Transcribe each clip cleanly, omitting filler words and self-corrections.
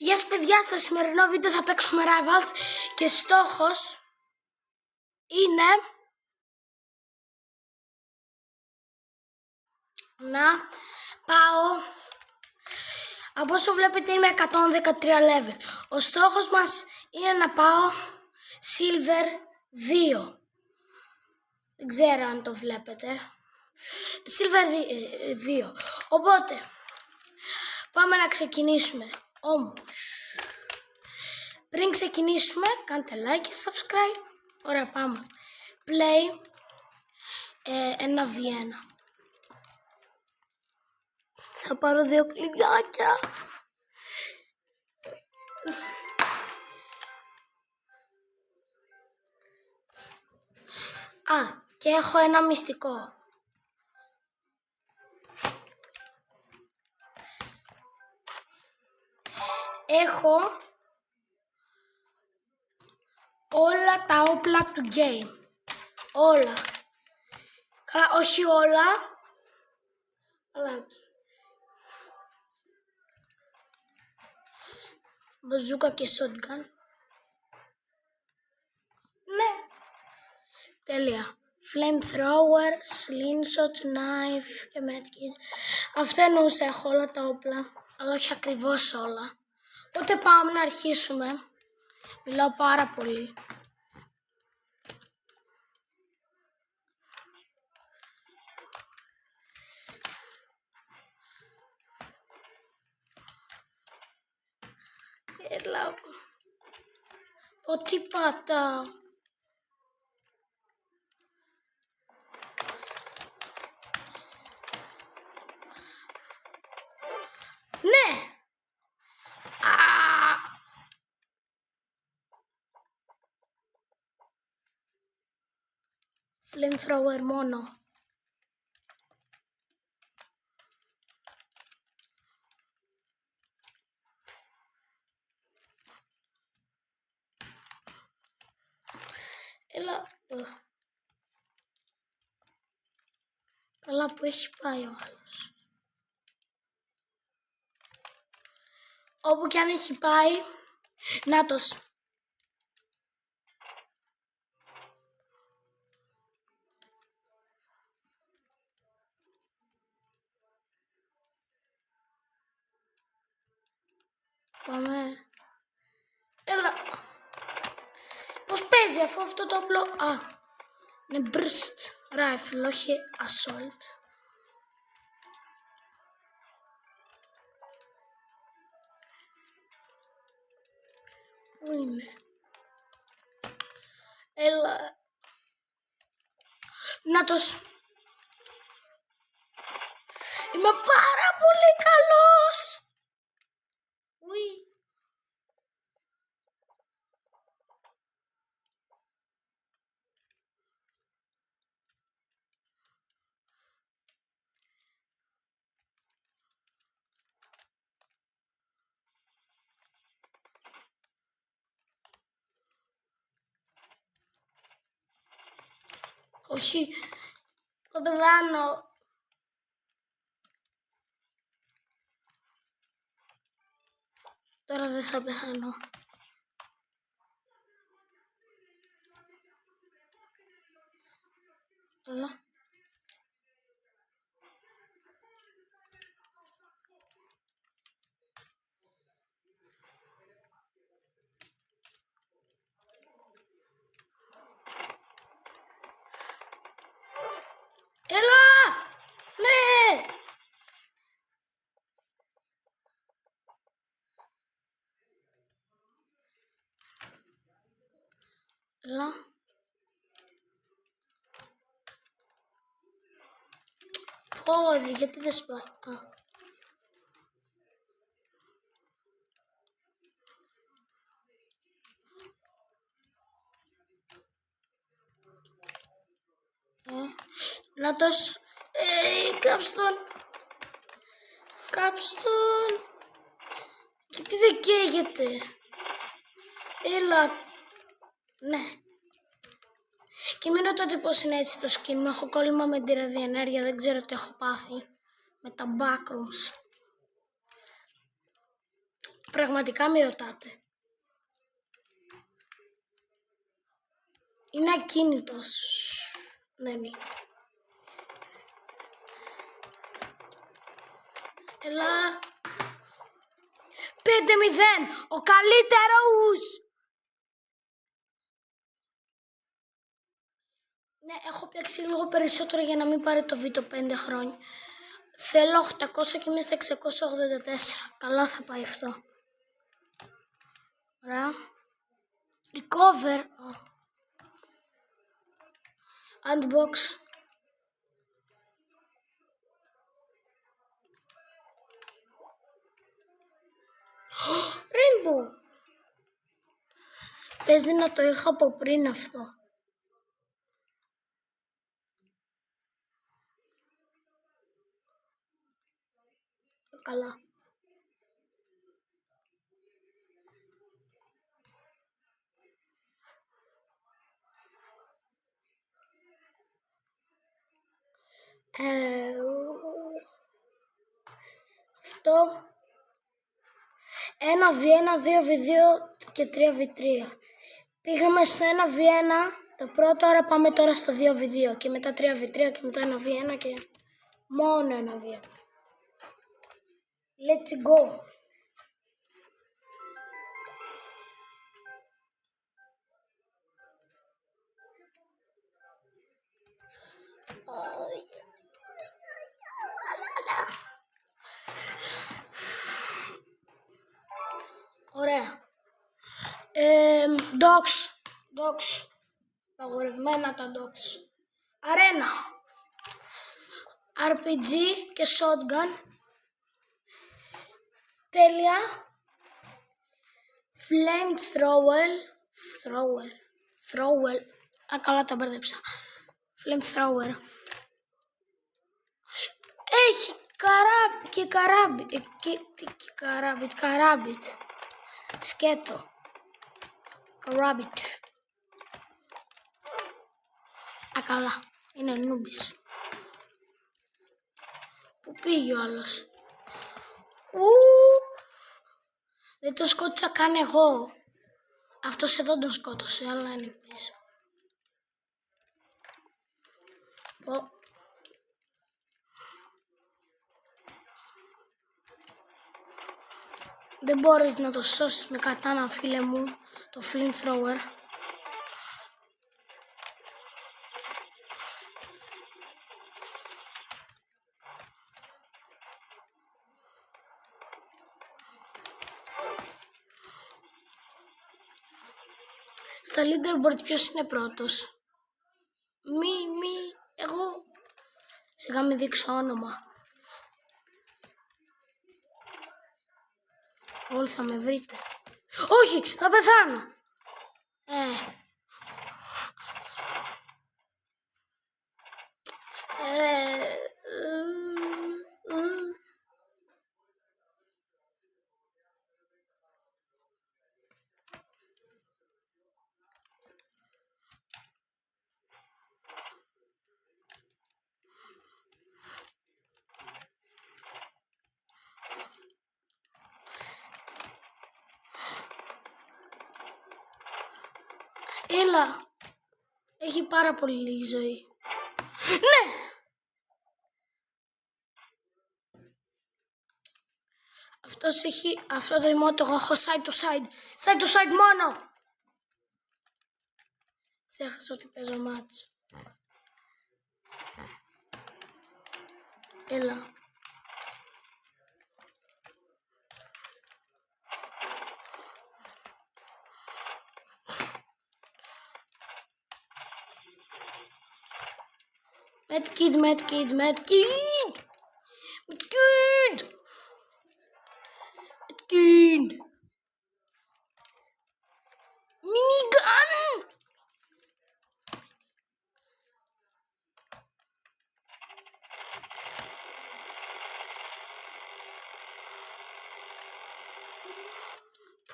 Γεια σας παιδιά, στο σημερινό βίντεο θα παίξουμε Rivals και στόχος είναι να πάω, από όσο βλέπετε είμαι 113 level. Ο στόχος μας είναι να πάω Silver 2. Δεν ξέρω αν το βλέπετε. Silver 2. Οπότε πάμε να ξεκινήσουμε. Όμως πριν ξεκινήσουμε κάντε like και subscribe. Ωραία, πάμε. Play 1v1. Θα πάρω 2 κλειδάκια. Και έχω ένα μυστικό. Έχω όλα τα όπλα του game. Όλα. Καλά, όχι όλα. Αλλά μπαζούκα και shotgun. Ναι. Τέλεια. Flamethrower, slingshot, knife και medkit. Αυτό εννοούσα, έχω όλα τα όπλα. Αλλά όχι ακριβώς όλα. Οπότε πάμε να αρχίσουμε. Μιλάω πάρα πολύ. Έλα. Ό,τι πατάω. Ναι. Flamethrower μόνο. Έλα. Καλά που έχει πάει ο άλλος. Όπου κι αν έχει πάει, νάτος. Πάμε. Έλα. Πώς παίζει αφού αυτό το όπλο. Είναι burst rifle, όχι assault. Πού είναι. Έλα. Νάτος. Είμαι πάρα πολύ καλός. Ουι. Όχι. Το πεθάνω. Τώρα δεν θα πεθάνω. Έλα. Έλα! Ναι! Έλα. Πόδι, γιατί δεν σπάει. Νάτος. Κάψε τον. Κάψε τον. Γιατί δεν καίγεται. Έλα. Ναι. Και μην ρωτάτε πώς είναι έτσι το skin μου. Έχω κόλλημα με τη ραδιενέργεια. Δεν ξέρω τι έχω πάθει με τα backrooms. Πραγματικά μη ρωτάτε. Είναι ακίνητος. Δεν είναι. Έλα. 5-0. Ο καλύτερος. Ναι, έχω παίξει λίγο περισσότερο για να μην πάρει το β' 5 χρόνια. Θέλω 800 και είμαι στα 684. Καλά θα πάει αυτό. Ωραία. Recover. Unbox. Rainbow. Παίζει να το είχα από πριν αυτό. Καλά. Αυτό 1v1, 2v2 και 3v3. Πήγαμε στο 1v1 το πρώτο, άρα πάμε τώρα στο 2v2 και μετά 3v3 και μετά 1v1 και μόνο 1v1. Let's go! Ωραία. Dogs. Παγορευμένα τα dogs. Αρένα. RPG και shotgun. Τέλεια. Flamethrower. Καλά τα μπέρδεψα. Flamethrower. Έχει καράμπιτ. Σκέτο. Καράμπιτ. Καλά. Είναι νούμπις. Πού πήγε ο άλλος? Δεν το σκότωσα καν εγώ. Αυτός εδώ τον σκότωσε, αλλά είναι πίσω. Δεν μπορείς να το σώσεις με κατάνα, φίλε μου, το flamethrower. Στα leaderboard ποιος είναι πρώτος? Εγώ. Σιγά μην δείξω όνομα. Όλοι θα με βρείτε. Όχι, θα πεθάνω. Έλα. Έχει πάρα πολύ λίγη ζωή. Ναι! Αυτός έχει αυτό το remote, εγώ έχω side to side. Side to side μόνο! Ξέχασα ότι παίζω μάτς. Έλα. Medkit. Minigun!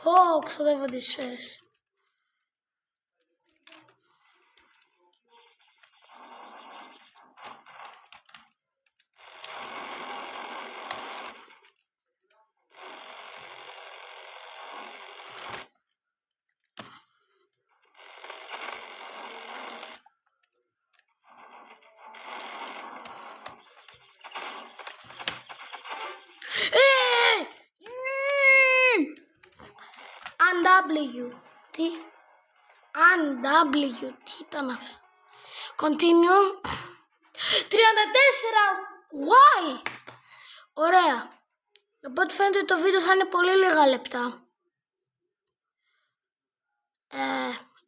Πω, ξοδεύω τις σφαίρες. UNW. Τι? UNW. Τι ήταν αυτό? Continue. 34. Why? Ωραία. Οπότε φαίνεται το βίντεο θα είναι πολύ λίγα λεπτά.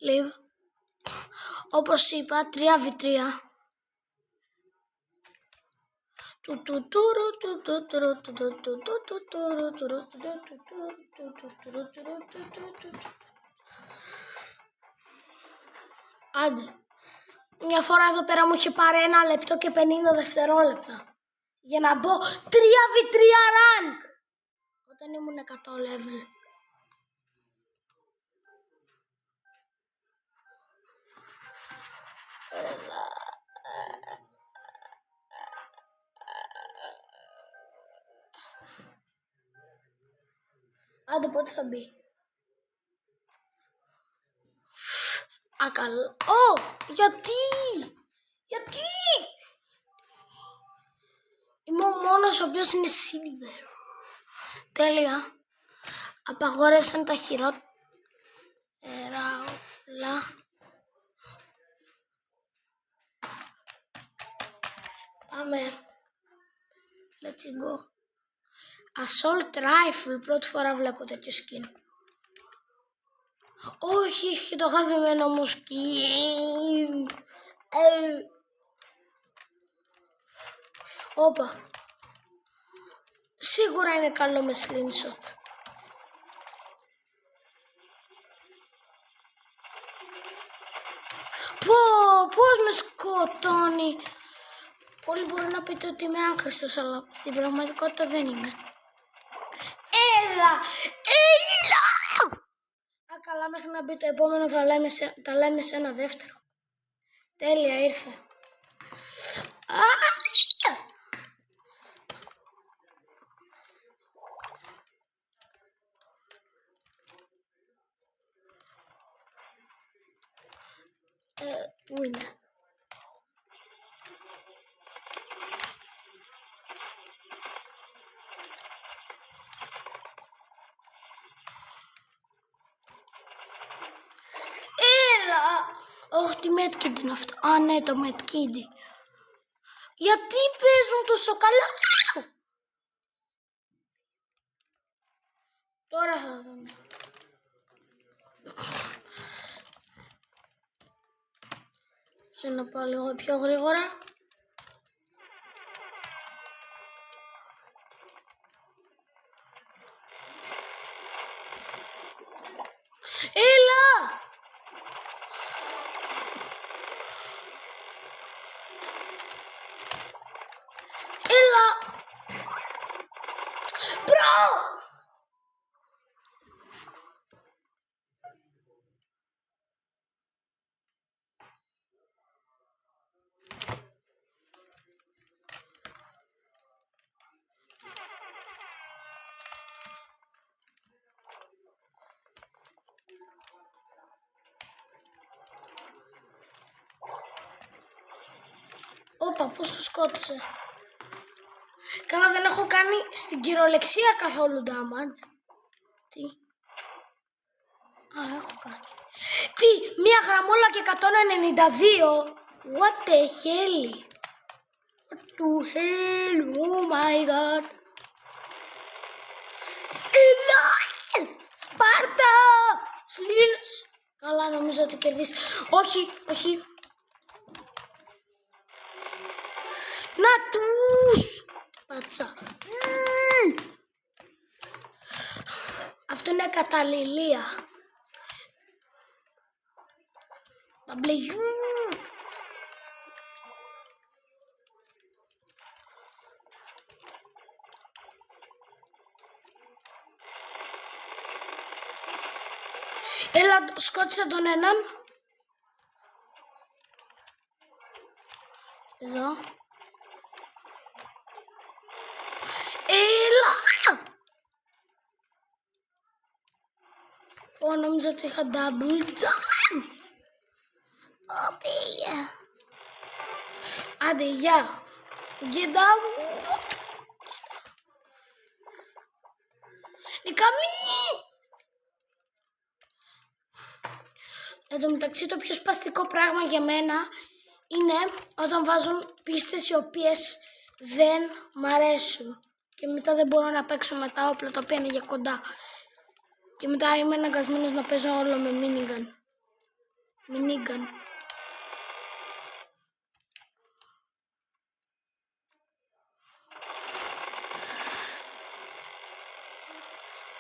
Live. Όπως είπα, 3v3. Άντε. Μια φορά εδώ πέρα μου είχε πάρει 1 λεπτό και 50 δευτερόλεπτα για να μπω 3v3 rank όταν ήμουν 100 level. Άντε πότε θα μπει? Ακαλά. Γιατί? Είμαι ο μόνος ο οποίος είναι silver. Τέλεια. Απαγόρευσαν τα χειρότερα όλα. Πάμε. Let's go. Assault rifle. Πρώτη φορά βλέπω τέτοιο skin. Όχι, έχει το αγαπημένο μου skin. Όπα. Σίγουρα είναι καλό με slingshot. Πώς με σκοτώνει. Πολλοί μπορεί να πείτε ότι είμαι άχρηστος, αλλά στην πραγματικότητα δεν είμαι. Έλα! Καλά, μέχρι να μπει το επόμενο θα λέμε σε ένα δεύτερο. Τέλεια, ήρθε. Πού είναι? Όχι, τι medkit είναι αυτό? Α, ναι, το medkit. Γιατί παίζουν τόσο καλά? Τώρα θα δούμε. Σε να πάω λίγο πιο γρήγορα. Έλα! Όπα, πώς το σκότωσε? Καλά, δεν έχω κάνει στην κυριολεξία καθόλου damage. Τι? Α, έχω κάνει. Τι, μία γραμμούλα και 192. What the hell? What the hell? Oh my god. Έλα! Πάρτα! Σλίνς! Καλά, νομίζω ότι κερδίσει. Όχι, όχι. Να τους! Πατσα. Αυτό είναι καταλληλία. W. Έλα, σκότωσα τον έναν. Εδώ. Έλα! Νόμιζα ότι είχα double jump. Πήγε. Άντε, γεια. Get out. Νικαμή. Εν τω μεταξύ το πιο σπαστικό πράγμα για μένα είναι όταν βάζουν πίστες οι οποίες δεν μ' αρέσουν και μετά δεν μπορώ να παίξω με τα όπλα τα οποία είναι για κοντά και μετά είμαι αναγκασμένος να παίζω όλο με minigun.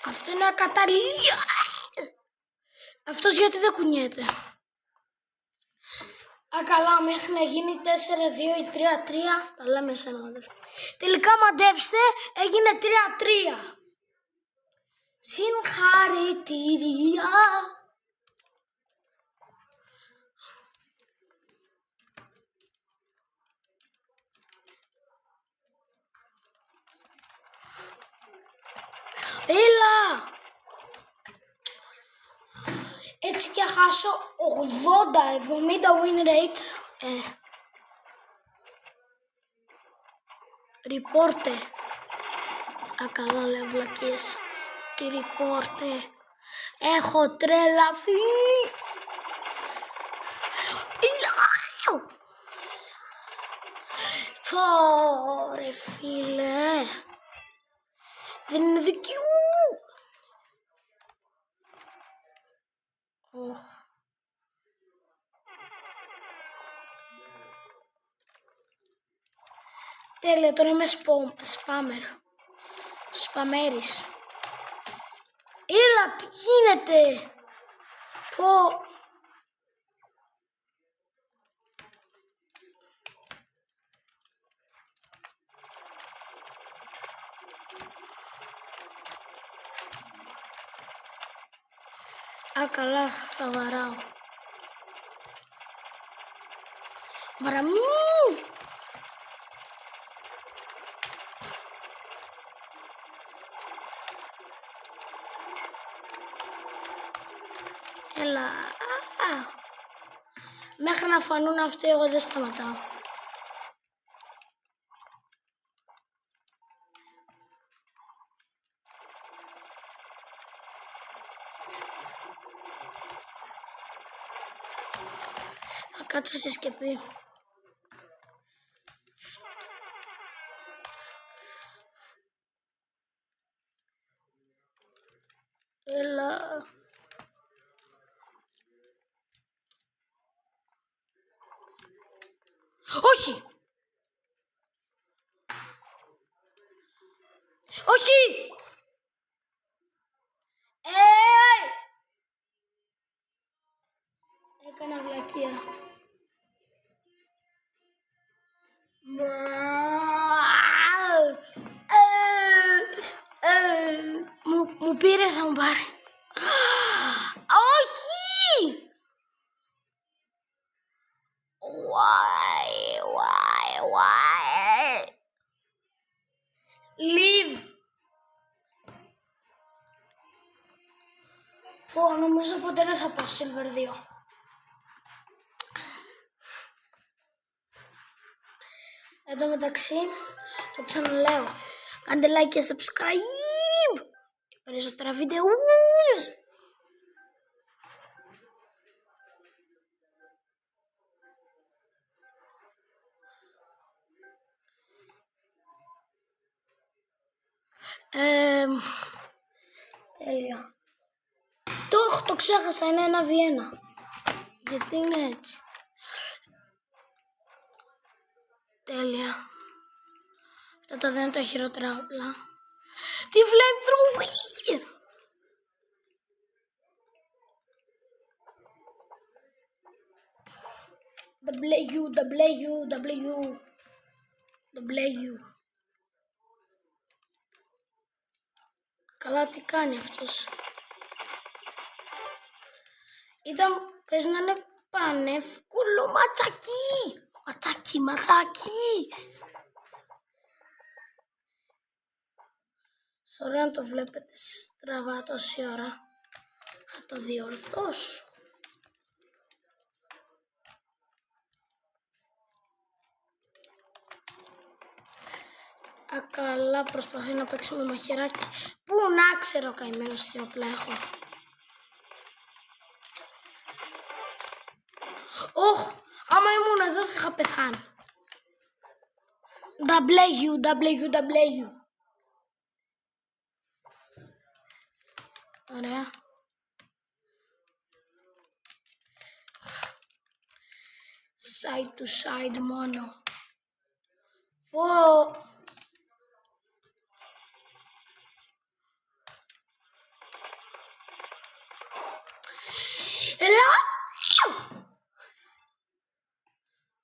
Αυτό είναι ακατάλληλο. Αυτός γιατί δεν κουνιέται. Καλά, μέχρι να γίνει 4-2 ή 3-3, τα λέμε σε ένα δεύτερο. Τελικά μαντέψτε, έγινε 3-3. Συγχαρητήρια. Έλα! Έτσι και χάσω 80-70 win rate. Ριπόρτε. Καλά λέω βλακίες. Τι ριπόρτε. Έχω τρελαθεί. Ρε φίλε. Δεν είναι δική μου. Τέλεια, τώρα είμαι σπαμέρης. Έλα, τι γίνεται. Πω. Καλά, θα βαράω. Βαραμί! Έλα. Μέχρι να φανούν αυτοί, εγώ δεν σταματάω. Θα κάτσω στη σκεπή. Έλα. Όχι! Όχι! Έκανα βλακεία. Μου πήρε, θα μου πάρει. Όχι! Why? Leave. Νομίζω ποτέ δεν θα πάω Silver 2. Εν τω μεταξύ, το ξαναλέω, κάντε like και subscribe για περισσότερα βίντεο. Τέλεια. Το ξέχασα, είναι 1v1. Γιατί είναι έτσι. Τέλεια. Αυτά τα δεν είναι τα χειρότερα όπλα. Τι flamethrower! W. Καλά, τι κάνει αυτός. Πες να είναι πανεύκολο ματσάκι. Sorry αν το βλέπετε στραβά τόση ώρα. Θα το διορθώσω. Καλά, προσπαθεί να παίξει με μαχαιράκι. Πού να ξέρω καημένος τι όπλα έχω. πεθάνει. W. Ωραία. Side to side μόνο. Έλα!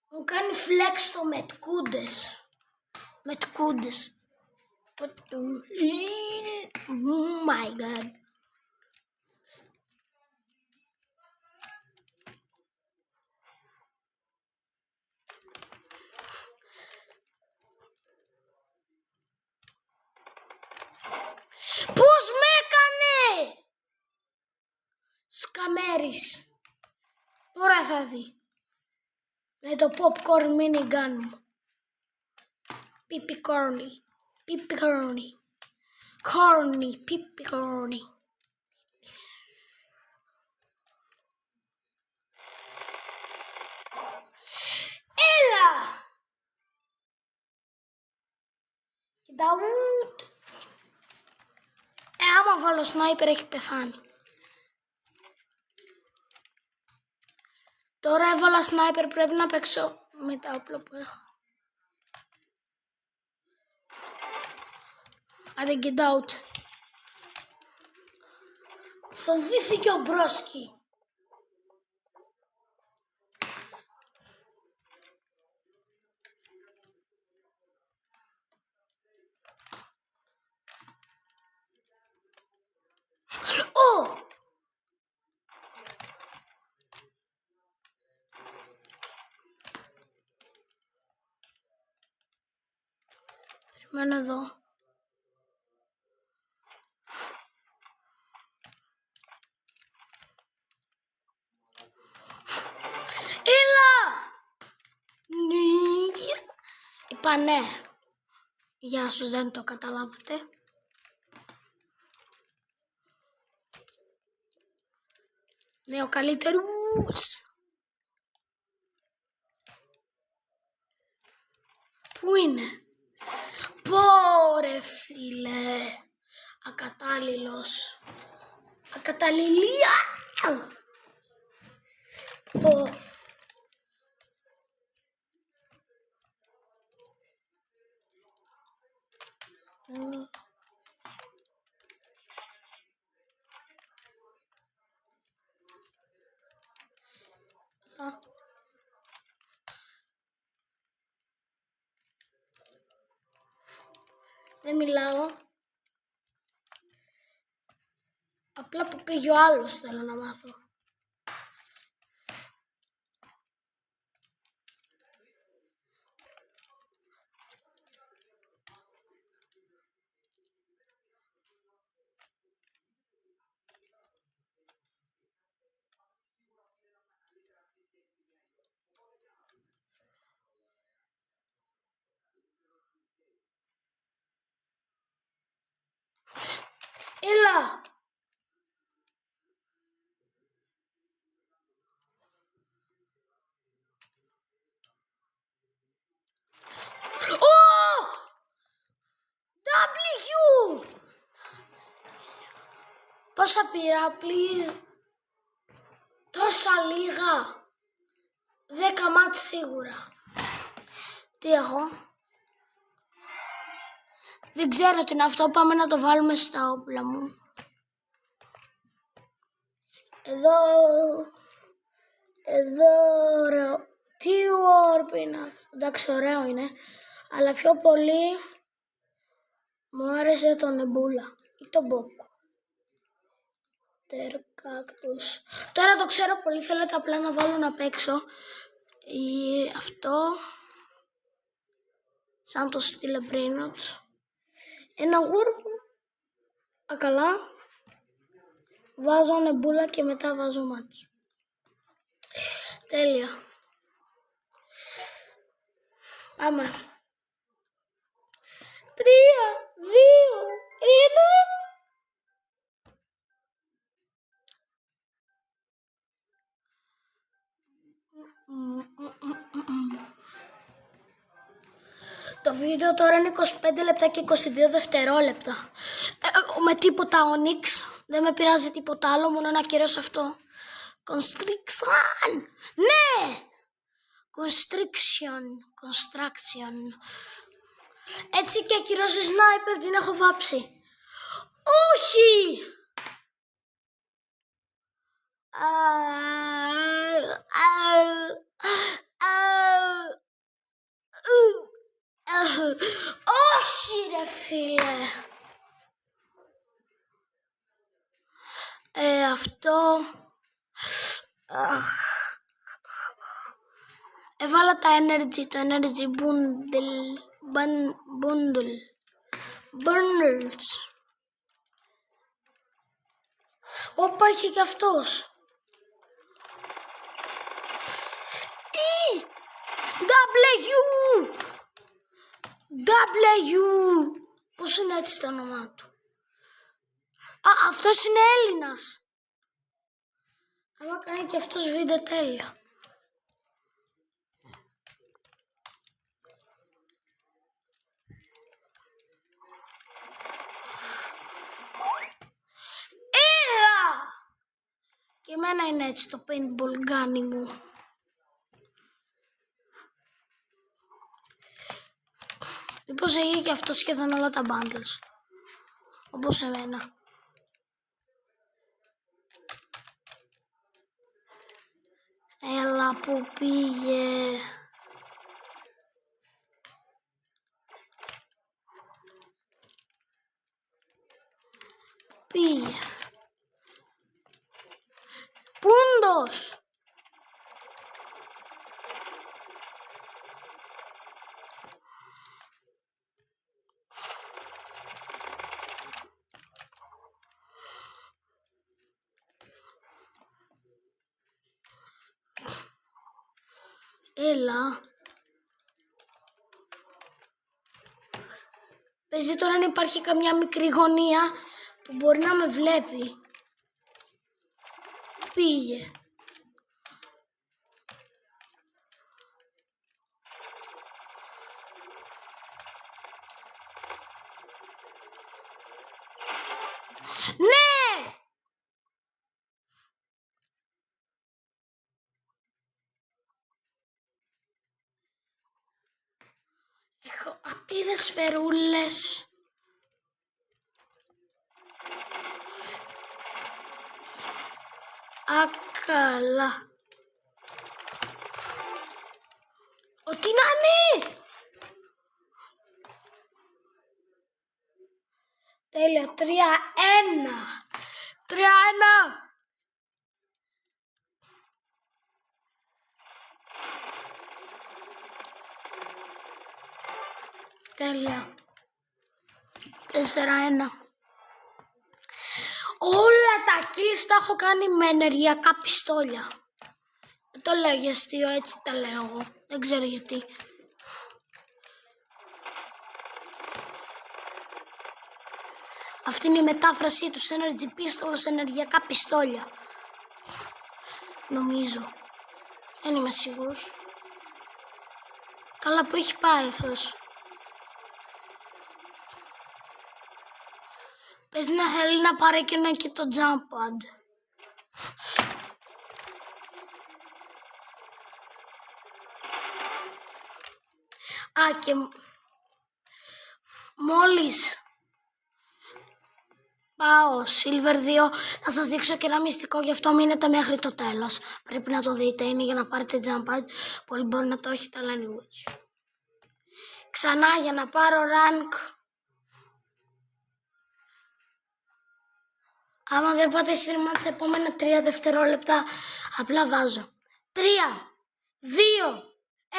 Μου κάνει flex το μετκούντες. Oh my god. Πώς με έκανε! Σκαμέρης. Τώρα θα δει. Με το popcorn minigun μου. Corny. Έλα! Κοίτα ούτ. Άμα βάλω σνάιπερ έχει πεθάνει. Τώρα έβαλα σνάιπερ, πρέπει να παίξω με τα όπλα που έχω. Άντε get out. Φοβήθηκε ο Μπρόσκι. Περιμένω εδώ. Έλα! Είπα ναι. Για όσους δεν το καταλάβατε. Ναι, ο καλύτερος. Πού είναι? Πόρε φίλε. Ακατάλληλος. Ακαταλληλία. Δεν μιλάω. Απλά που πήγε ο άλλος θέλω να μάθω. Έλα! W! Πόσα πήρα, please? Τόσα λίγα. 10 μάτς σίγουρα. Τι έχω? Δεν ξέρω τι είναι αυτό, πάμε να το βάλουμε στα όπλα μου. Εδώ ωραίο. Τι warp είναι αυτό? Εντάξει, ωραίο είναι. Αλλά πιο πολύ μου άρεσε το Νεμπούλα ή το Μπόκο. Τερκάκτους. Τώρα το ξέρω πολύ, θέλετε απλά να βάλω να παίξω. Αυτό. Σαν το Στυλεμπρίνοτ. Ένα warp. Ακαλά. Βάζω Νεμπούλα και μετά βάζω μάτσο. Τέλεια. Πάμε. 3, 2, 1. Το βίντεο τώρα είναι 25 λεπτά και 22 δευτερόλεπτα. Με τίποτα Onyx. Δεν με πειράζει τίποτα άλλο, μόνο να ακυρώσω αυτό. Constriction. Ναι! Construction. Έτσι και ακυρώσω sniper, την έχω βάψει. Όχι! Όχι ρε φίλε. Αυτό. Έβαλα τα energy, το energy bundles. Όπα, είχε κι αυτός. W. Πώς είναι έτσι το όνομά του? Αυτός είναι Έλληνας. Άμα κάνει και αυτός βίντεο τέλεια. Έλα! Και εμένα είναι έτσι το paintball γκάνι μου. Μήπως έχει και αυτό σχεδόν όλα τα bundles. Όπως εμένα. Έλα που πήγε. Πήγε. Πούντος. Έλα. Παίζει τώρα αν υπάρχει καμιά μικρή γωνία που μπορεί να με βλέπει. Πήγε. Ναι! Έχω άπειρες σφαιρούλες. Καλά. Ό,τι να είναι. Τέλεια. 3-1. 3-1. Τέλεια. 4-1. Όλα τα kills τα έχω κάνει με ενεργειακά πιστόλια. Δεν το λέω για αστείο, έτσι τα λέω εγώ. Δεν ξέρω γιατί. Αυτή είναι η μετάφρασή του. Energy pistol σε ενεργειακά πιστόλια. Νομίζω. Δεν είμαι σίγουρος. Καλά, που έχει πάει αυτός. Πες να θέλει να πάρει και ένα και το jump pad. Και μόλις πάω Silver 2 θα σας δείξω και ένα μυστικό, γι' αυτό μείνετε μέχρι το τέλος. Πρέπει να το δείτε, είναι για να πάρετε jump pad. Πολλοί μπορεί να το έχετε, αλλά anyways. Ξανά για να πάρω rank. Άμα δεν πάτε σύρμα τις επόμενα 3 δευτερόλεπτα, απλά βάζω 3, 2, 1...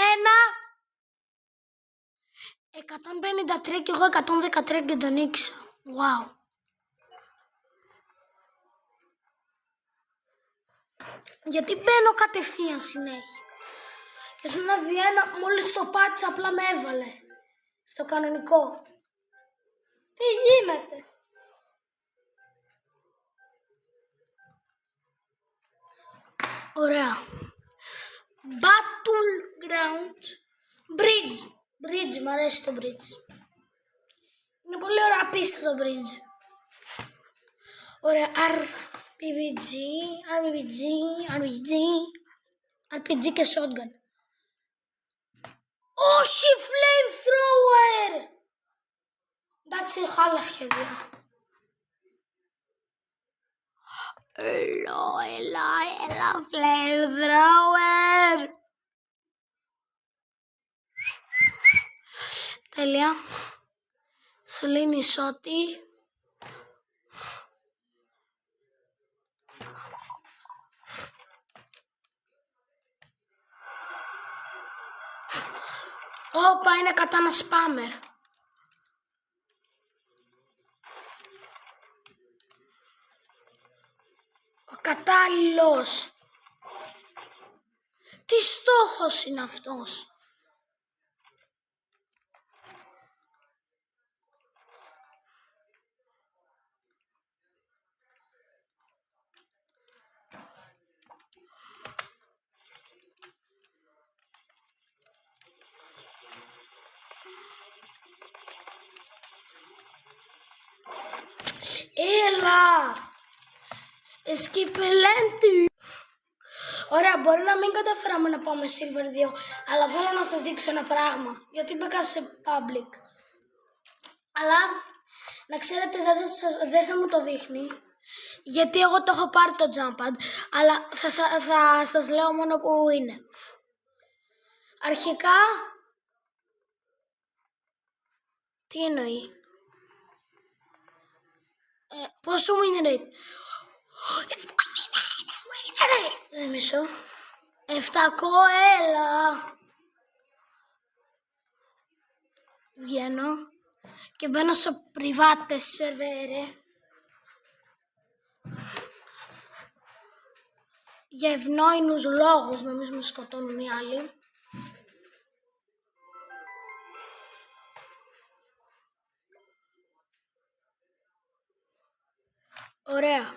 153 και εγώ 113 και τον ήξα. Wow. Γιατί μπαίνω κατευθείαν συνέχεια. Και στον Αβιένα μόλις το πάτησα απλά με έβαλε. Στο κανονικό. Τι γίνεται. Ωραία. Battleground Bridge. Bridge, μ' αρέσει το bridge. Είναι πολύ ωραίο, απίστευτο bridge. Ωραία, RPG, RPG, RPG, RPG και shotgun. Όχι, flamethrower! Εντάξει, έχω άλλα σχέδια. Έλα, flamethrower! Τέλεια. Σελήνη Σώτη. Όπα, είναι κατάνα σπάμερ. Ο κατάλληλος. Τι στόχος είναι αυτός? Έλα! Εσκυπελέντη! Ωραία, μπορεί να μην καταφέραμε να πάμε Silver 2, αλλά θέλω να σας δείξω ένα πράγμα, γιατί μπήκα σε public. Αλλά, να ξέρετε, δεν θα μου το δείχνει, γιατί εγώ το έχω πάρει το jump pad, αλλά θα σας λέω μόνο που είναι. Αρχικά, τι εννοεί? Πόσο win rate? 7 win rate! Μισό. 700, έλα. Βγαίνω και μπαίνω σε πριβάτες σερβέρε. Για ευνόητους λόγους, νομίζω με σκοτώνουν οι άλλοι. Ωραία.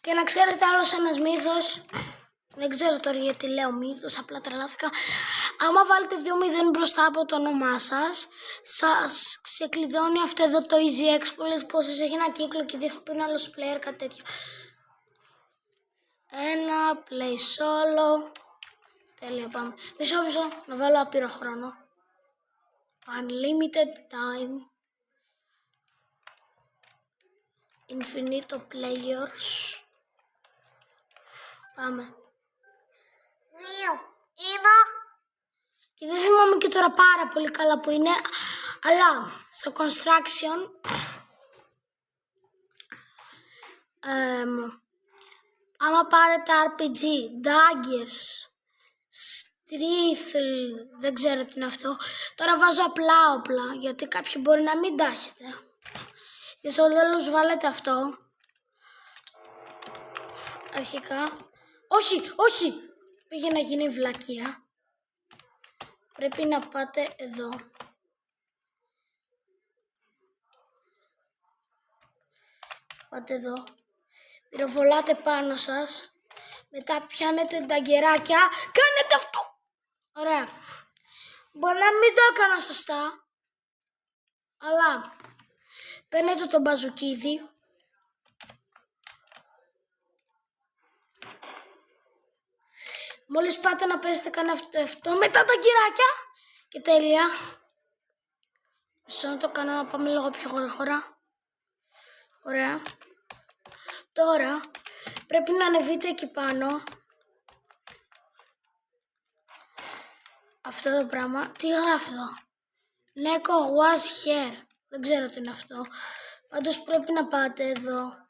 Και να ξέρετε, άλλος ένας μύθος, δεν ξέρω τώρα γιατί λέω μύθος, απλά τρελάθηκα. Άμα βάλετε 2-0 μπροστά από το όνομά σας, σας ξεκλειδώνει αυτό εδώ το Easy X που λες πως σας έχει ένα κύκλο και δείχνει που είναι άλλος player, κάτι τέτοιο. Ένα, play solo. Τέλεια, πάμε. Μισό, να βάλω άπειρο χρόνο. Unlimited time. Infinito players. Πάμε. 2, 1. Και δεν θυμάμαι και τώρα πάρα πολύ καλά που είναι, αλλά στο construction άμα πάρετε RPG, daggers, strithl, δεν ξέρω τι είναι αυτό. Τώρα βάζω απλά όπλα, γιατί κάποιοι μπορεί να μην τα έχετε. Και στο τέλος βάλετε αυτό. Αρχικά. Όχι! Πήγε να γίνει βλακεία. Πρέπει να πάτε εδώ. Πάτε εδώ. Πυροβολάτε πάνω σας. Μετά πιάνετε τα γκεράκια. Κάνετε αυτό. Ωραία. Μπορεί να μην το έκανα σωστά. Αλλά παίρνετε το μπαζουκίδι. Μόλις πάτε να παίζετε, κάνετε αυτό. Μετά τα γκεράκια. Και τέλεια. Μισό να το κάνω να πάμε λίγο πιο γρήγορα. Ωραία. Τώρα πρέπει να ανεβείτε εκεί πάνω. Αυτό το πράγμα. Τι γράφει εδώ? Neko was here. Δεν ξέρω τι είναι αυτό. Πάντως πρέπει να πάτε εδώ.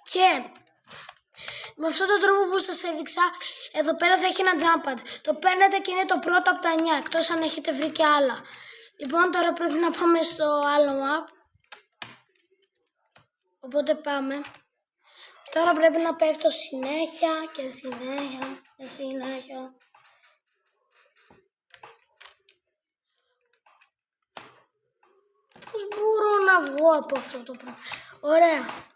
Και με αυτόν τον τρόπο που σας έδειξα, εδώ πέρα θα έχει ένα jump pad. Το παίρνετε και είναι το πρώτο από τα 9, εκτός αν έχετε βρει και άλλα. Λοιπόν, τώρα πρέπει να πάμε στο άλλο map. Οπότε πάμε. Τώρα πρέπει να πέφτω συνέχεια και συνέχεια. Πώς μπορώ να βγω από αυτό το πράγμα? Ωραία.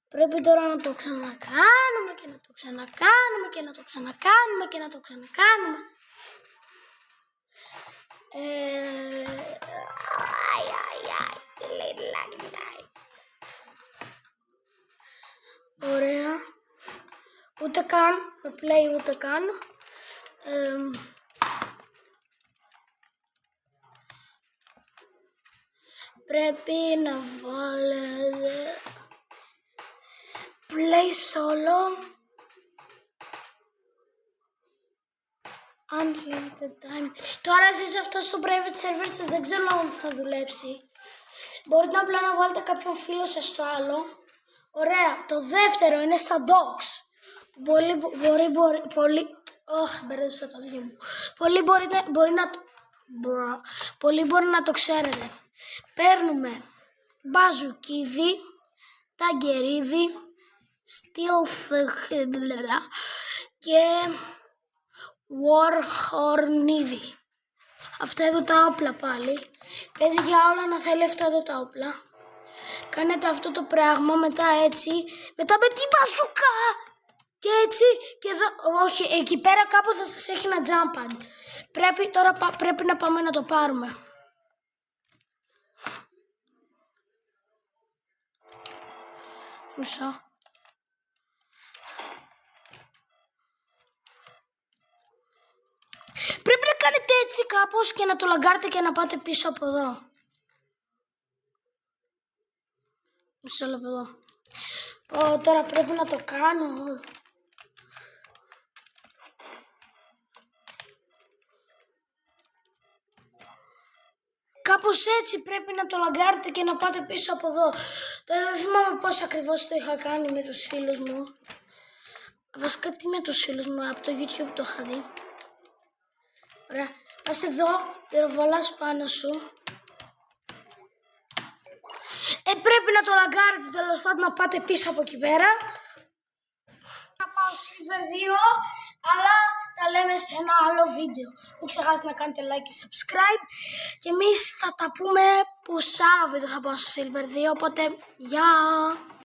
Πρέπει τώρα να το ξανακάνουμε και να το ξανακάνουμε και να το ξανακάνουμε και να το ξανακάνουμε. Ωραία. Ούτε καν, με play ούτε καν. Πρέπει να βάλετε play solo. Unlimited time. Τώρα εσείς αυτό στο private server σας δεν ξέρω αν θα δουλέψει. Μπορείτε απλά να βάλετε κάποιον φίλο σας στο άλλο. Ωραία. Το δεύτερο είναι στα dogs. Μπερδέψα το λόγιο μου. Πολλοί μπορεί να το ξέρετε. Παίρνουμε μπαζουκίδι, ταγκερίδι, και warhornίδι. Αυτά εδώ τα όπλα πάλι. Παίζει για όλα να θέλει αυτά εδώ τα όπλα. Κάνετε αυτό το πράγμα, μετά έτσι, μετά με την μπαζούκα. Και έτσι, και εδώ, όχι, εκεί πέρα κάπου θα σας έχει ένα jump pad. Πρέπει να πάμε να το πάρουμε. Μισό. Πρέπει να κάνετε έτσι κάπως και να το λαγκάρετε και να πάτε πίσω από εδώ. Μισό λεπτό. Τώρα πρέπει να το κάνω. Κάπως έτσι πρέπει να το λαγκάρετε και να πάτε πίσω από εδώ. Τώρα δεν θυμάμαι πώς ακριβώς το είχα κάνει με τους φίλους μου. Βασικά τι με τους φίλους μου, από το YouTube το είχα δει. Ωραία, πας εδώ, πυροβολάς πάνω σου. Πρέπει να το λαγκάρετε τέλος πάντων, να πάτε πίσω από εκεί πέρα. Θα πάω Silver 2, αλλά τα λέμε σε ένα άλλο βίντεο. Μην ξεχάσετε να κάνετε like και subscribe. Και εμείς θα τα πούμε που σε άλλο βίντεο θα πάω στο Silver 2, οπότε γεια!